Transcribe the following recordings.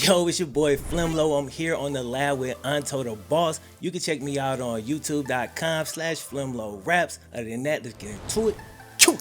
Yo, it's your boy FlemLo. I'm here on the lab with AntoDaBoss. You can check me out on YouTube.com/FlemLo Raps. Other than that, let's get into it. Choo!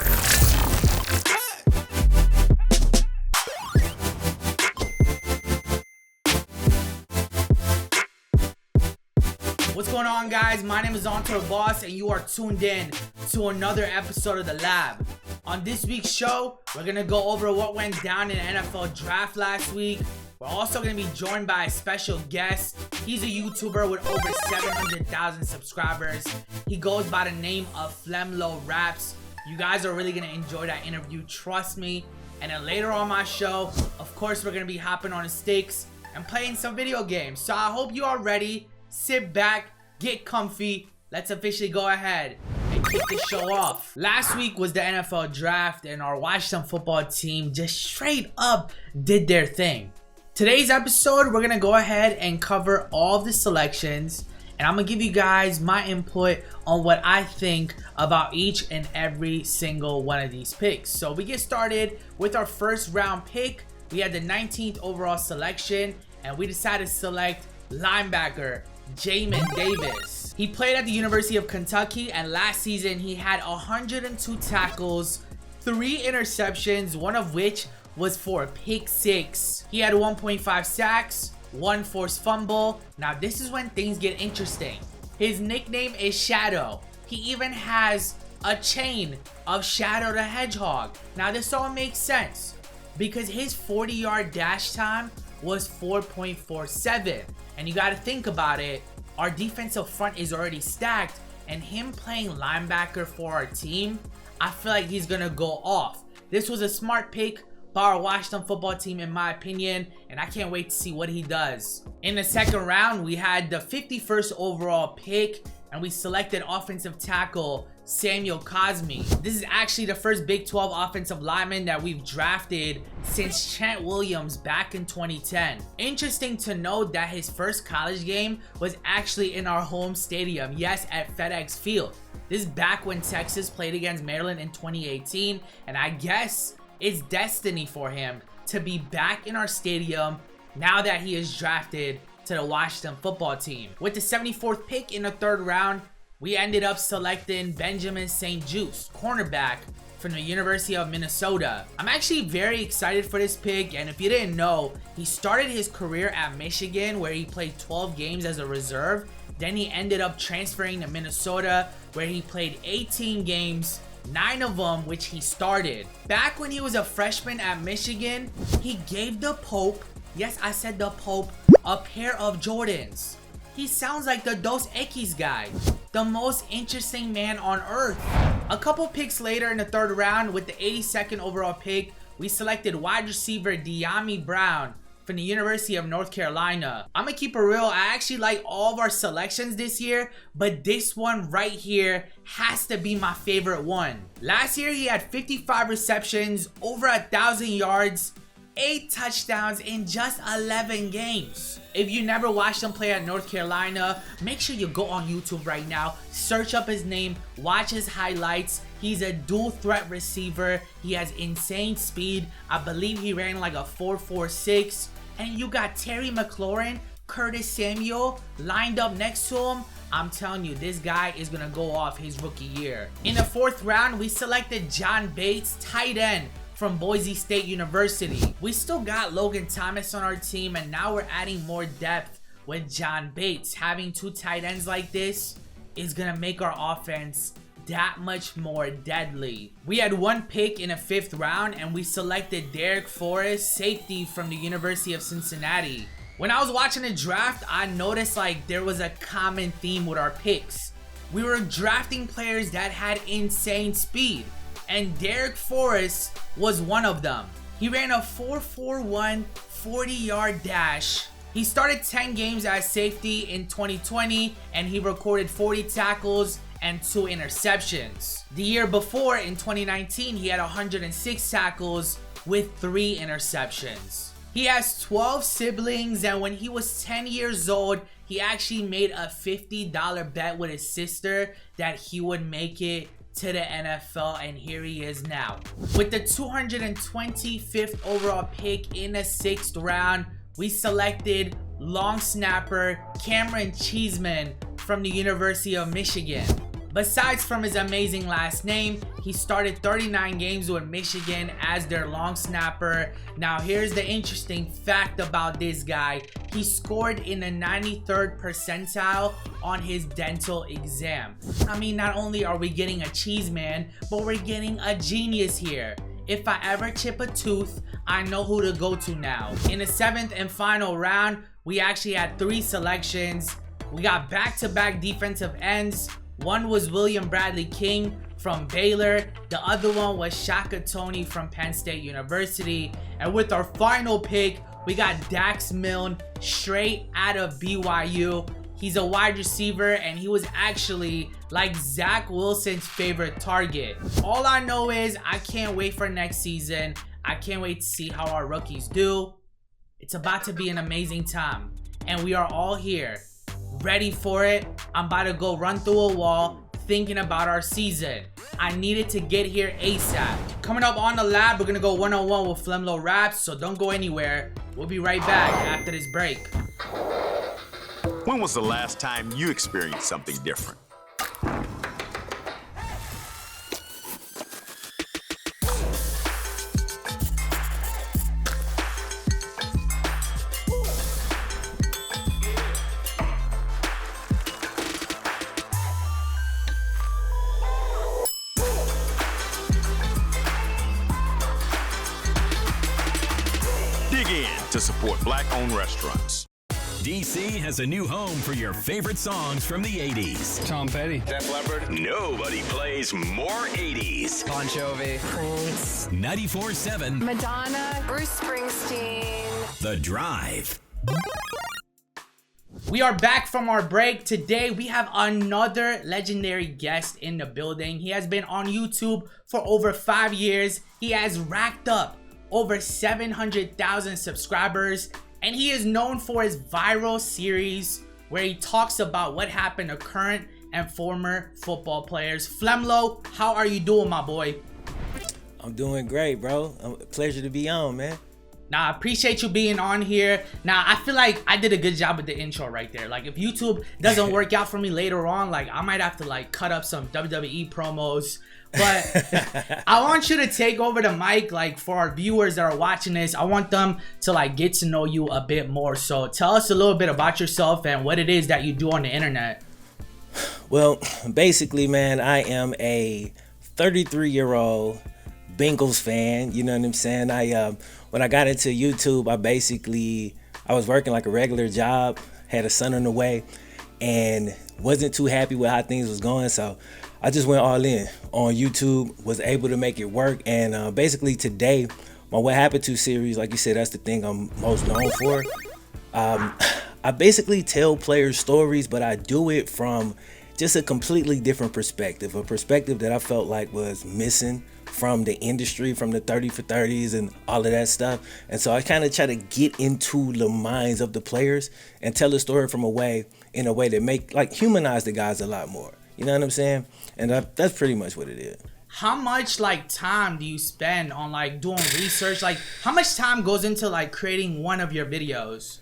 What's going on, guys? My name is AntoDaBoss and you are tuned in to another episode of The Lab. On this week's show, we're going to go over what went down in the NFL draft last week. We're also going to be joined by a special guest. He's a YouTuber with over 700,000 subscribers. He goes by the name of FlemLo Raps. You guys are really going to enjoy that interview, trust me. And then later on my show, of course, we're going to be hopping on the stakes and playing some video games. So I hope you are ready. Sit back, get comfy. Let's officially go ahead and kick this show off. Last week was the NFL draft and our Washington football team just straight up did their thing. Today's episode, we're gonna go ahead and cover all of the selections, and I'm gonna give you guys my input on what I think about each and every single one of these picks. So we get started with our first round pick. We had the 19th overall selection, and we decided to select linebacker Jamin Davis. He played at the University of Kentucky, and last season he had 102 tackles, 3 interceptions, one of which was for a pick 6. He had 1.5 sacks, 1 forced fumble. Now this is when things get interesting. His nickname is Shadow. He even has a chain of Shadow the Hedgehog. Now this all makes sense because his 40-yard dash time was 4.47. And you got to think about it. Our defensive front is already stacked, and him playing linebacker for our team, I feel like he's going to go off. This was a smart pick by our Washington football team, in my opinion, and I can't wait to see what he does. In the second round, we had the 51st overall pick, and we selected offensive tackle Samuel Cosmi. This is actually the first Big 12 offensive lineman that we've drafted since Trent Williams back in 2010. Interesting to note that his first college game was actually in our home stadium, yes, at FedEx Field. This is back when Texas played against Maryland in 2018, and I guess it's destiny for him to be back in our stadium now that he is drafted to the Washington football team. With the 74th pick in the third round, we ended up selecting Benjamin St-Juste, cornerback from the University of Minnesota. I'm actually very excited for this pick, and if you didn't know, he started his career at Michigan where he played 12 games as a reserve. Then he ended up transferring to Minnesota where he played 18 games, 9 of them which he started. Back when he was a freshman at Michigan, he gave the Pope, yes, I said the Pope, a pair of Jordans. He sounds like the Dos Equis guy, the most interesting man on earth. A couple picks later in the third round, with the 82nd overall pick, we selected wide receiver Dyami Brown from the University of North Carolina. I'm gonna keep it real, I actually like all of our selections this year, but this one right here has to be my favorite one. Last year he had 55 receptions, over 1,000 yards, 8 touchdowns in just 11 games. If you never watched him play at North Carolina, make sure you go on YouTube right now, search up his name, watch his highlights. He's a dual threat receiver. He has insane speed. I believe he ran like a 4.46. And you got Terry McLaurin, Curtis Samuel lined up next to him. I'm telling you, this guy is gonna go off his rookie year. In the fourth round, we selected John Bates, tight end from Boise State University. We still got Logan Thomas on our team, and now we're adding more depth with John Bates. Having 2 tight ends like this is gonna make our offense that much more deadly. We had 1 pick in the 5th round, and we selected Derek Forrest, safety from the University of Cincinnati. When I was watching the draft, I noticed like there was a common theme with our picks. We were drafting players that had insane speed, and Derek Forrest was one of them. He ran a 4.41 40-yard dash. He started 10 games as safety in 2020, and he recorded 40 tackles and 2 interceptions. The year before, in 2019, he had 106 tackles with 3 interceptions. He has 12 siblings, and when he was 10 years old, he actually made a $50 bet with his sister that he would make it to the NFL, and here he is now. With the 225th overall pick in the 6th round, we selected long snapper Cameron Cheeseman from the University of Michigan. Besides from his amazing last name, he started 39 games with Michigan as their long snapper. Now here's the interesting fact about this guy. He scored in the 93rd percentile on his dental exam. I mean, not only are we getting a cheese man, but we're getting a genius here. If I ever chip a tooth, I know who to go to now. In the 7th and final round, we actually had 3 selections. We got back-to-back defensive ends. One was William Bradley King from Baylor. The other one was Shaka Toney from Penn State University. And with our final pick, we got Dax Milne straight out of BYU. He's a wide receiver, and he was actually like Zach Wilson's favorite target. All I know is I can't wait for next season. I can't wait to see how our rookies do. It's about to be an amazing time, and we are all here ready for it. I'm about to go run through a wall thinking about our season. I needed to get here ASAP. Coming up on the lab, we're gonna go one-on-one with FlemLo Raps, so don't go anywhere. We'll be right back after this break. When was the last time you experienced something different? Dig in to support Black-owned restaurants. DC has a new home for your favorite songs from the 80s. Tom Petty. Def Leppard. Nobody plays more 80s. Bon Jovi. Prince. 94.7 Madonna. Bruce Springsteen. The Drive. We are back from our break. Today we have another legendary guest in the building. He has been on YouTube for over 5 years. He has racked up over 700,000 subscribers, and he is known for his viral series where he talks about what happened to current and former football players. FlemLo, how are you doing, my boy? I'm doing great, bro. Pleasure to be on, man. Now, I appreciate you being on here. Now, I feel like I did a good job with the intro right there. Like, if YouTube doesn't work out for me later on, like, I might have to, like, cut up some WWE promos. But I want you to take over the mic, like, for our viewers that are watching this. I want them to, like, get to know you a bit more. So tell us a little bit about yourself and what it is that you do on the internet. Well, basically, man, I am a 33-year-old Bengals fan. You know what I'm saying? When I got into YouTube, I was working like a regular job, had a son on the way, and wasn't too happy with how things was going. So I just went all in on YouTube, was able to make it work. And basically today, my What Happened To series, like you said, that's the thing I'm most known for. I basically tell players stories, but I do it from just a completely different perspective, a perspective that I felt like was missing from the industry, from the 30 for 30s and all of that stuff. And so I kind of try to get into the minds of the players and tell the story in a way that make, like, humanize the guys a lot more. You know what I'm saying? And that's pretty much what it is. How much, like, time do you spend on, like, doing research? Like, how much time goes into, like, creating one of your videos?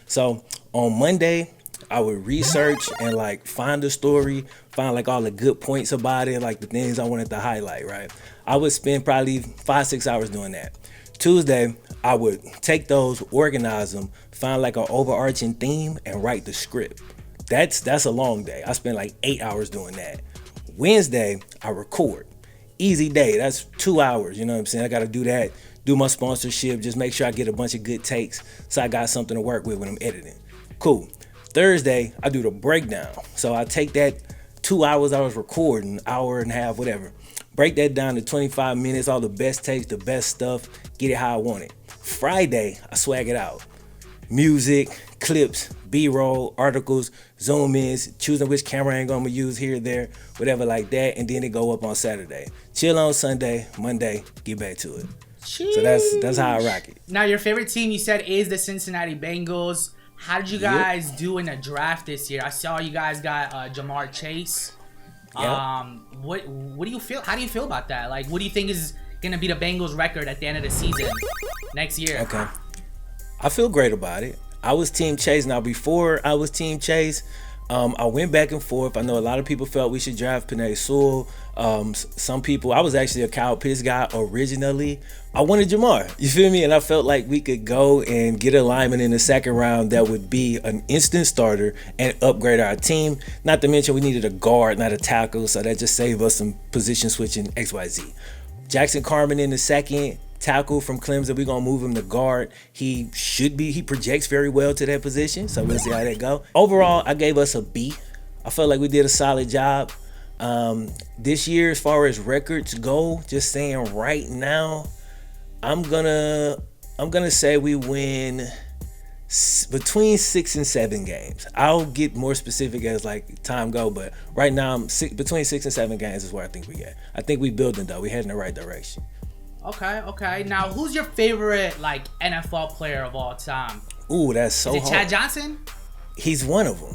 So on Monday, I would research and, like, find the story, find, like, all the good points about it, like the things I wanted to highlight, right? I would spend probably 5-6 hours doing that. Tuesday, I would take those, organize them, find like an overarching theme, and write the script. That's a long day. I spent like 8 hours doing that. Wednesday, I record. Easy day. That's 2 hours. You know what I'm saying? I got to do that, do my sponsorship, just make sure I get a bunch of good takes so I got something to work with when I'm editing. Cool. Thursday, I do the breakdown. So I take that 2 hours I was recording, hour and a half, whatever, break that down to 25 minutes, all the best takes, the best stuff, get it how I want it. Friday, I swag it out. Music, clips, B-roll, articles, zoom-ins, choosing which camera angle I'm gonna use here, there, whatever like that, and then it go up on Saturday. Chill on Sunday, Monday, get back to it. Jeez. So that's how I rock it. Now, your favorite team, you said, is the Cincinnati Bengals. How did you guys do in the draft this year? I saw you guys got Jamar Chase. Yep. What do you feel? How do you feel about that? Like, what do you think is gonna be the Bengals record at the end of the season next year? Okay. I feel great about it. I was Team Chase. Now, before I was Team Chase, I went back and forth. I know a lot of people felt we should draft Penei Sewell. Some people, I was actually a Kyle Pitts guy originally. I wanted Jamar, you feel me? And I felt like we could go and get a lineman in the second round that would be an instant starter and upgrade our team. Not to mention we needed a guard, not a tackle, so that just saved us some position switching XYZ. Jackson Carman in the second, tackle from Clemson. We're gonna move him to guard. He projects very well to that position, so we'll see how that go. Overall, I gave us a B. I felt like we did a solid job. This year, as far as records go, just saying right now, I'm gonna say we win between 6 and 7 games. I'll get more specific as like time go, but right now between 6 and 7 games is where I think we at. I think we building though. We heading in the right direction. Okay. Now, who's your favorite like NFL player of all time? Ooh, that's so hard. Is it Chad Johnson? He's one of them,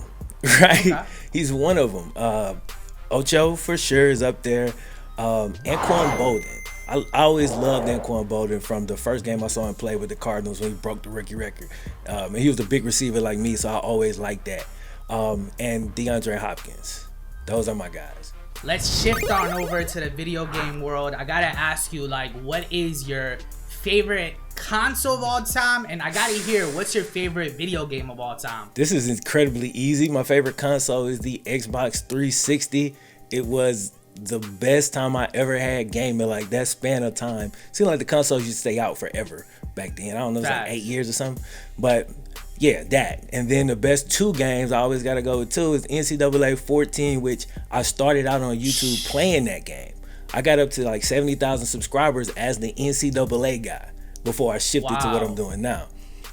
right? Okay. He's one of them. Ocho for sure is up there. Anquan Bolden. I always loved Anquan Bolden from the first game I saw him play with the Cardinals when he broke the rookie record. And he was a big receiver like me, so I always liked that. And DeAndre Hopkins. Those are my guys. Let's shift on over to the video game world. I gotta ask you, like, what is your favorite console of all time? And I gotta hear, what's your favorite video game of all time? This is incredibly easy. My favorite console is the Xbox 360. It was the best time I ever had gaming, like that span of time. Seemed like the consoles used to stay out forever back then. I don't know, it was like 8 years or something. But yeah, that. And then the best 2 games I always gotta go with 2 is NCAA 14, which I started out on YouTube playing that game. I got up to like 70,000 subscribers as the NCAA guy before I shifted to what I'm doing now.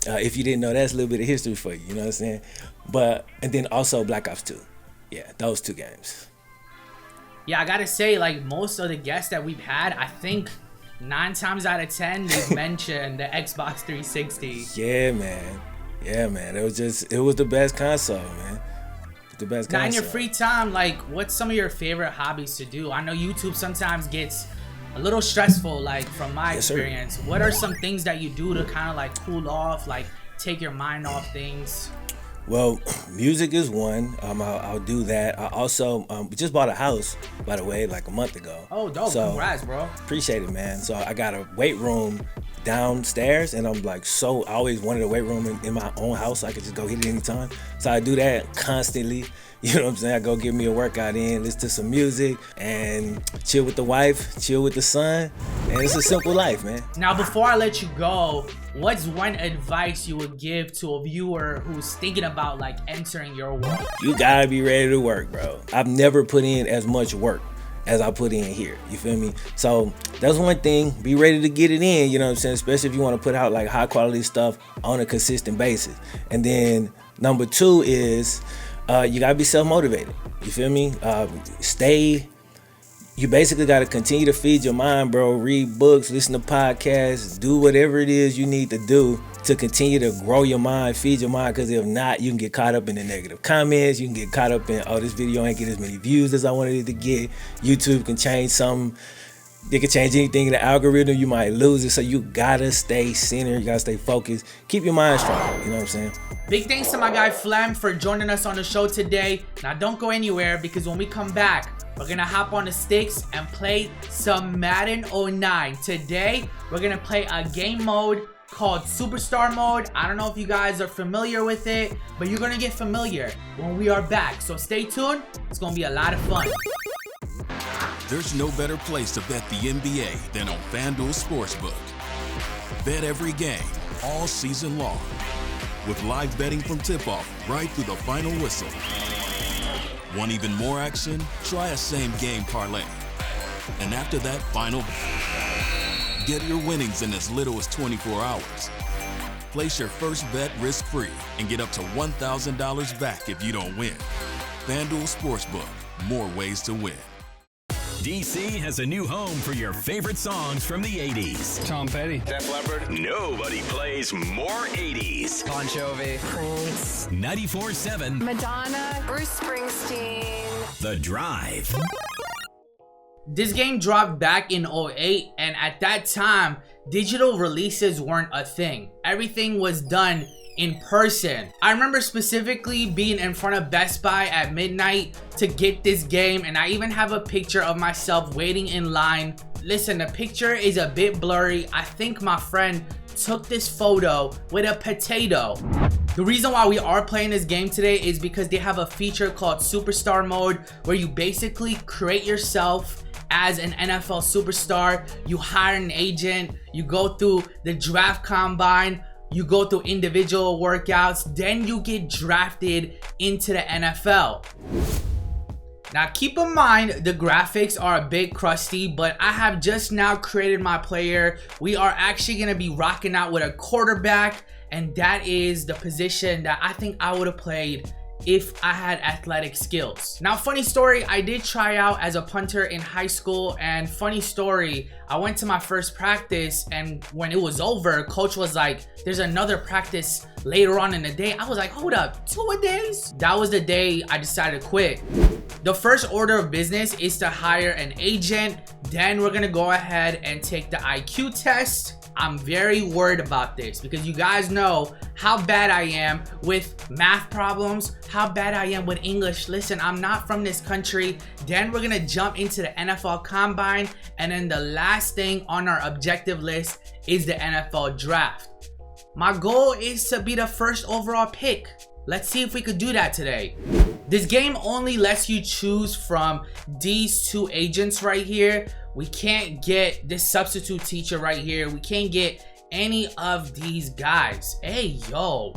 If you didn't know, that's a little bit of history for you, you know what I'm saying? And then also Black Ops 2. Yeah, those 2 games. Yeah, I gotta say, like, most of the guests that we've had, I think 9 times out of 10 they've mentioned the Xbox 360. Yeah, man. It was the best console, man. The best console. Now, in your free time, like, what's some of your favorite hobbies to do? I know YouTube sometimes gets a little stressful, like, from my experience. Sir. What are some things that you do to kind of like cool off, like take your mind off things? Well, music is one. I'll do that. I also just bought a house, by the way, like a month ago. Oh, dope. So, congrats, bro. Appreciate it, man. So I got a weight room downstairs, and I'm like, I always wanted a weight room in my own house so I could just go hit it anytime. So I do that constantly. You know what I'm saying? I go get me a workout in, listen to some music, and chill with the wife, chill with the son, and it's a simple life, man. Now, before I let you go, what's one advice you would give to a viewer who's thinking about like entering your world? You gotta be ready to work, bro. I've never put in as much work as I put in here, you feel me? So that's one thing, be ready to get it in, you know what I'm saying? Especially if you wanna put out like high quality stuff on a consistent basis. And then number 2 is, you gotta be self-motivated. You feel me? You basically gotta continue to feed your mind, bro. Read books, listen to podcasts, do whatever it is you need to do to continue to grow your mind, feed your mind, because if not, you can get caught up in the negative comments. You can get caught up in, oh, this video ain't get as many views as I wanted it to get. YouTube can change something. They can change anything in the algorithm. You might lose it. So you gotta stay centered. You gotta stay focused. Keep your mind strong. You know what I'm saying? Big thanks to my guy Flem for joining us on the show today. Now don't go anywhere, because when we come back, we're gonna hop on the sticks and play some Madden 09. Today, we're gonna play a game mode called Superstar Mode. I don't know if you guys are familiar with it, but you're gonna get familiar when we are back. So stay tuned. It's gonna be a lot of fun. There's no better place to bet the NBA than on FanDuel Sportsbook. Bet every game, all season long, with live betting from tip-off right through the final whistle. Want even more action? Try a same-game parlay. And after that final, get your winnings in as little as 24 hours. Place your first bet risk-free and get up to $1,000 back if you don't win. FanDuel Sportsbook, more ways to win. DC has a new home for your favorite songs from the 80s. Tom Petty. Def Leppard. Nobody plays more 80s. Bon Jovi. Prince. 94.7 Madonna. Bruce Springsteen. The Drive. This game dropped back in 08, and at that time, digital releases weren't a thing. Everything was done in person. I remember specifically being in front of Best Buy at midnight to get this game, and I even have a picture of myself waiting in line. Listen, the picture is a bit blurry. I think my friend took this photo with a potato. The reason why we are playing this game today is because they have a feature called Superstar Mode, where you basically create yourself as an NFL superstar. You hire an agent, you go through the draft combine, you go through individual workouts, then you get drafted into the NFL. Now keep in mind, the graphics are a bit crusty, but I have just now created my player. We are actually going to be rocking out with a quarterback, and that is the position that I think I would have played if I had athletic skills. Now, funny story, I did try out as a punter in high school, and funny story, I went to my first practice, and when it was over, coach was like, there's another practice later on in the day. I was like, hold up, 2 days? That was the day I decided to quit. The first order of business is to hire an agent. Then we're gonna go ahead and take the IQ test. I'm very worried about this because you guys know how bad I am with math problems, how bad I am with English. Listen, I'm not from this country. Then we're gonna jump into the NFL Combine, and then the last thing on our objective list is the NFL Draft. My goal is to be the first overall pick. Let's see if we could do that today. This game only lets you choose from these 2 agents right here. We can't get this substitute teacher right here. We can't get any of these guys. Hey, yo.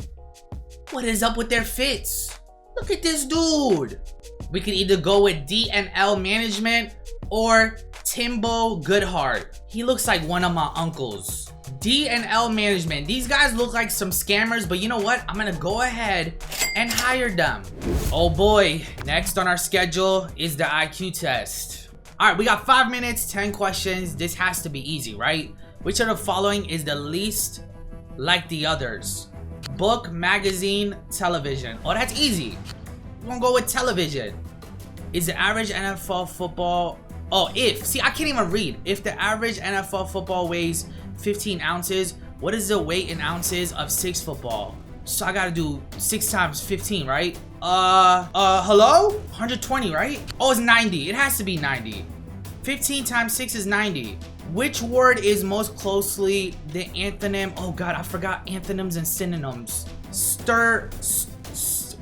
What is up with their fits? Look at this dude. We could either go with D&L Management or Timbo Goodhart. He looks like one of my uncles. D&L Management. These guys look like some scammers, but you know what? I'm gonna go ahead and hire them. Oh boy, next on our schedule is the IQ test. All right, we got 5 minutes, 10 questions. This has to be easy, right? Which of the following is the least like the others? Book, magazine, television. Oh, that's easy. We're gonna go with television. Is the average NFL football... Oh, see, I can't even read. If the average NFL football weighs 15 ounces, what is the weight in ounces of 6 football? So I gotta do 6 times 15, right? Hello? 120, right? Oh, it's 90. It has to be 90. 15 times 6 is 90. Which word is most closely the antonym? Oh God, I forgot antonyms and synonyms.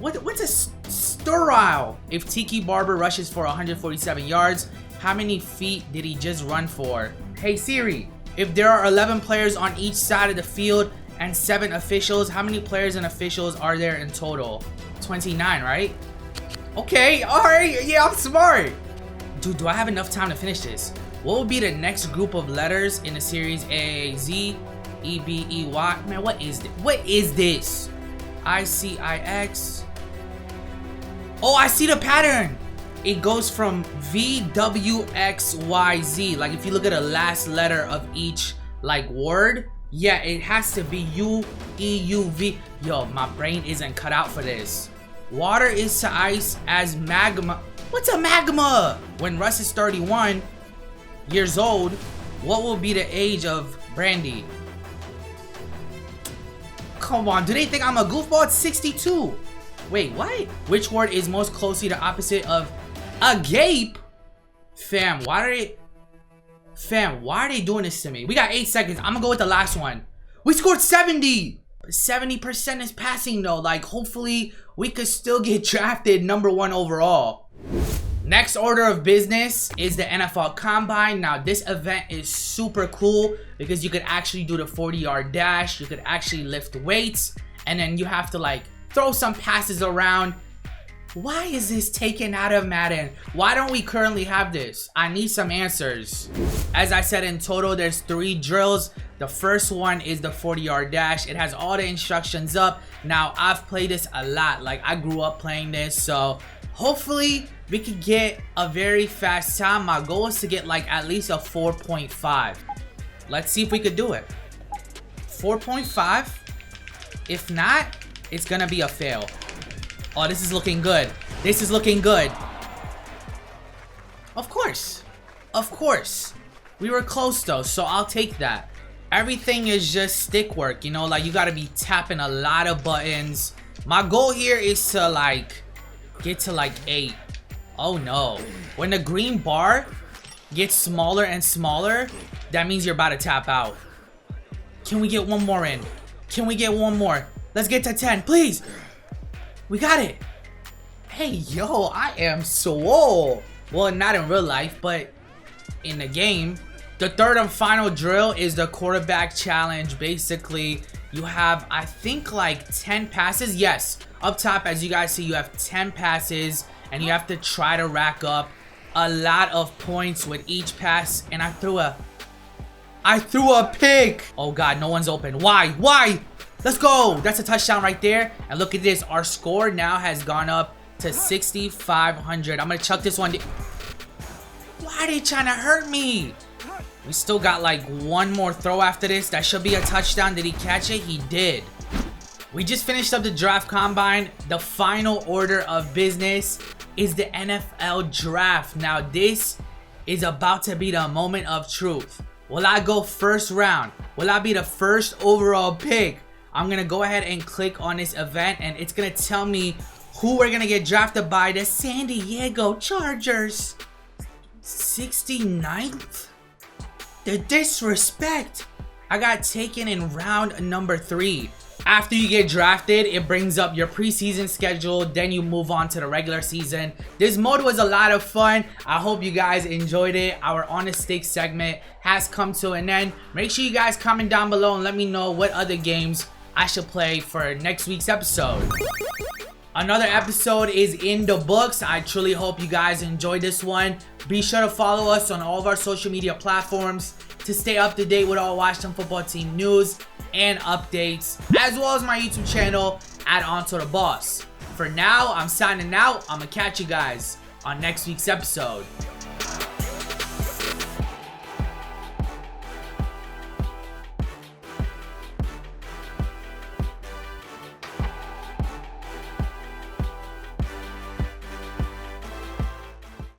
What's a sterile? If Tiki Barber rushes for 147 yards, how many feet did he just run for? Hey Siri, if there are 11 players on each side of the field and 7 officials, how many players and officials are there in total? 29, right? Okay, all right, yeah, I'm smart. Dude, do I have enough time to finish this? What would be the next group of letters in the series? A, Z, E, B, E, Y? Man, what is this? What is this? I, C, I, X. Oh, I see the pattern. It goes from V, W, X, Y, Z. Like if you look at the last letter of each like word, yeah, it has to be U, E, U, V. Yo, my brain isn't cut out for this. Water is to ice as magma. What's a magma? When Russ is 31 years old, what will be the age of Brandy? Come on, do they think I'm a goofball? It's 62. Wait, what? Which word is most closely the opposite of agape? Fam, why are they doing this to me? We got 8 seconds. I'm gonna go with the last one. We scored 70. 70% is passing though. Like hopefully we could still get drafted #1 overall. Next order of business is the NFL Combine. Now this event is super cool because you could actually do the 40-yard dash. You could actually lift weights, and then you have to like throw some passes around. Why is this taken out of Madden? Why don't we currently have this? I need some answers. As I said, in total, there's 3 drills. The first one is the 40-yard dash. It has all the instructions up. Now, I've played this a lot. Like, I grew up playing this. So, hopefully, we could get a very fast time. My goal is to get, like, at least a 4.5. Let's see if we could do it. 4.5. If not, it's gonna be a fail. Oh, this is looking good. This is looking good. Of course. Of course. We were close though, so I'll take that. everything is just stick work, you know, like you gotta be tapping a lot of buttons. My goal here is to like get to like 8. Oh no, when the green bar gets smaller and smaller, that means you're about to tap out. Can we get one more in? Can we get one more? Let's get to 10, please. We got it. Hey, yo, I am swole. Well, not in real life, but in the game. The third and final drill is the quarterback challenge. Basically, you have, I think, like 10 passes. Yes, up top, as you guys see, you have 10 passes, and you have to try to rack up a lot of points with each pass. And I threw a pick. Oh God, no one's open. Why? Let's go. That's a touchdown right there. And look at this. Our score now has gone up to 6,500. I'm gonna chuck this one. Why are they trying to hurt me? We still got like one more throw after this. That should be a touchdown. Did he catch it? He did. We just finished up the draft combine. The final order of business is the NFL draft. Now this is about to be the moment of truth. Will I go first round? Will I be the first overall pick? I'm gonna go ahead and click on this event, and it's gonna tell me who we're gonna get drafted by. The San Diego Chargers. 69th? The disrespect. I got taken in round number 3. After you get drafted, it brings up your preseason schedule, then you move on to the regular season. This mode was a lot of fun. I hope you guys enjoyed it. Our On the Stick segment has come to an end. Make sure you guys comment down below and let me know what other games I should play for next week's episode. Another episode is in the books. I truly hope you guys enjoyed this one. Be sure to follow us on all of our social media platforms to stay up to date with all Washington football team news and updates, as well as my YouTube channel at AntoDaBoss. For now, I'm signing out. I'm gonna catch you guys on next week's episode.